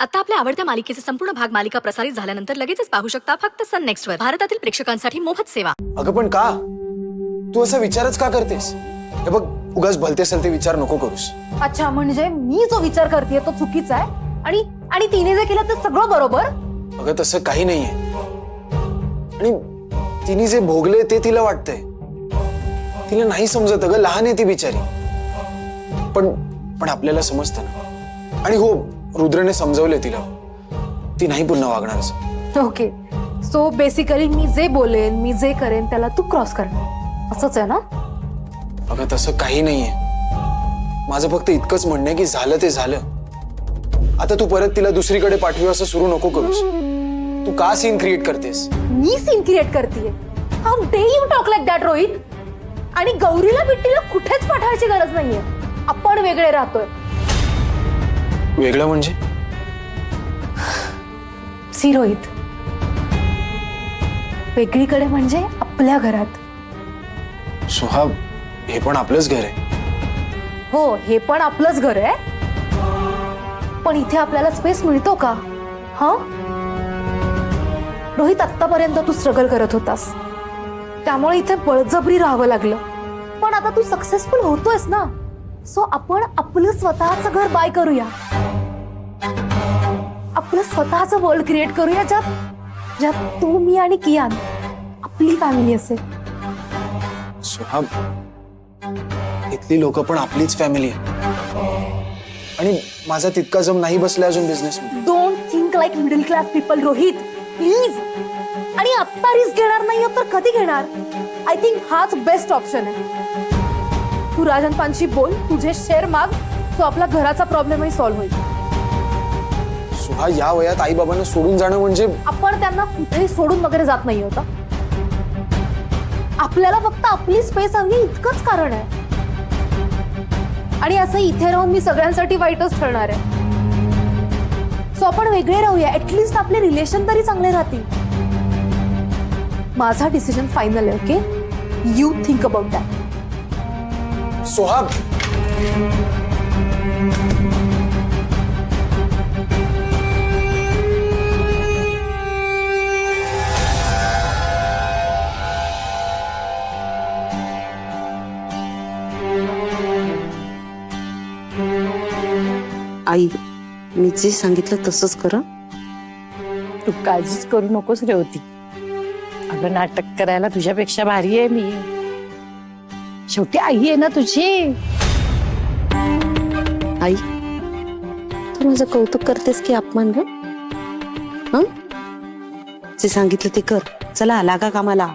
आता आपल्या आवडत्या मालिकेचे संपूर्ण भाग मालिका प्रसारित झाल्यानंतर लगेचच पाहू शकता फक्त सन नेक्स्ट वर. भारतातील प्रेक्षकांसाठी मोफत सेवा. अगं पण का तू असा विचारच का करतेस? हे बघ, उगाच भलते सलते विचार नको करूस. अच्छा, म्हणजे मी जो विचार करतेय तो चुकीचा आहे आणि आणि तिने जे केलं ते सगळं बरोबर? अगं तसं काही नाहीये. आणि तिने जे भोगले ते तिला वाटतंय. तिला नाही समजत. अगं लहान आहे ती बिचारी. पण पण आपल्याला समजतं ना. आणि हो, रुद्रने समजवले तिला. ती नाही पुन्हा वागणार असं. ओके, सो बेसिकली मी जे बोलेन, मी जे करेन त्याला तू क्रॉस करणार असंच आहे ना? अगं तसं काही नाहीये. माझं फक्त इतकंच म्हणणं आहे की झालं ते झालं. आता तू परत तिला दुसरीकडे पाठवी असं सुरू नको करूस. तू का सीन क्रिएट करतेस? मी सीन क्रिएट करतेय? How day you talk like that Rohit? आणि गौरीला बिट्टीला कुठेच पाठवायची गरज नाहीये. आपण वेगळे राहतोय. वेगळं म्हणजे? सी रोहित, वेगळीकडे म्हणजे आपल्या घरात. सुहा, हे पण आपलंच घर आहे. हो, हे पण आपलंच घर आहे. पण इथे आपल्याला स्पेस मिळतो का? हा रोहित, आतापर्यंत तू स्ट्रगल करत होतास, त्यामुळे इथे बळजबरी राहावं लागलं. पण आता तू सक्सेसफुल होतोयस ना, सो आपण आपलं स्वतःचं घर बाय करूया. आपलं स्वतःचं वर्ल्ड क्रिएट करूया, ज्यात तू, मी आणि कियान आपली फॅमिली असेल. सुहा, इथली लोक पण आपलीच फॅमिली आहे. आणि माझा तितका जम नाही बसला अजून बिझनेस मध्ये. Don't think like middle class people Rohit, please. आणि आत्ता रिस्क घेणार नाही तर कधी घेणार? आय थिंक हाच बेस्ट ऑप्शन आहे. तू राजन पानशी बोल, तुझे शेअर माग, तो आपला घराचा प्रॉब्लेमही सॉल्व्ह होईल. सुहा, या वयात आई बाबांना सोडून जाणं म्हणजे? आपण त्यांना कुठेही सोडून वगैरे जात नाही होता. आपल्याला फक्त आपली स्पेस हवी, इतकंच कारण आहे. आणि असं इथे राहून मी सगळ्यांसाठी वाईटच ठरणार आहे. सो आपण वेगळे राहूया. ऍटलीस्ट आपले रिलेशन तरी चांगले राहतील. माझा डिसिजन फायनल आहे. Okay, you think about that. Soha, आई, मी जे सांगितलं तसंच कर. तू काळजीच करू नकोस रे होती. अगं नाटक करायला तुझ्यापेक्षा भारी आहे मी. शेवटी आई आहे ना तुझी. आई, तू माझं कौतुक करतेस की अपमान ग? हं? जे सांगितलं ते कर. चला लागा कामाला.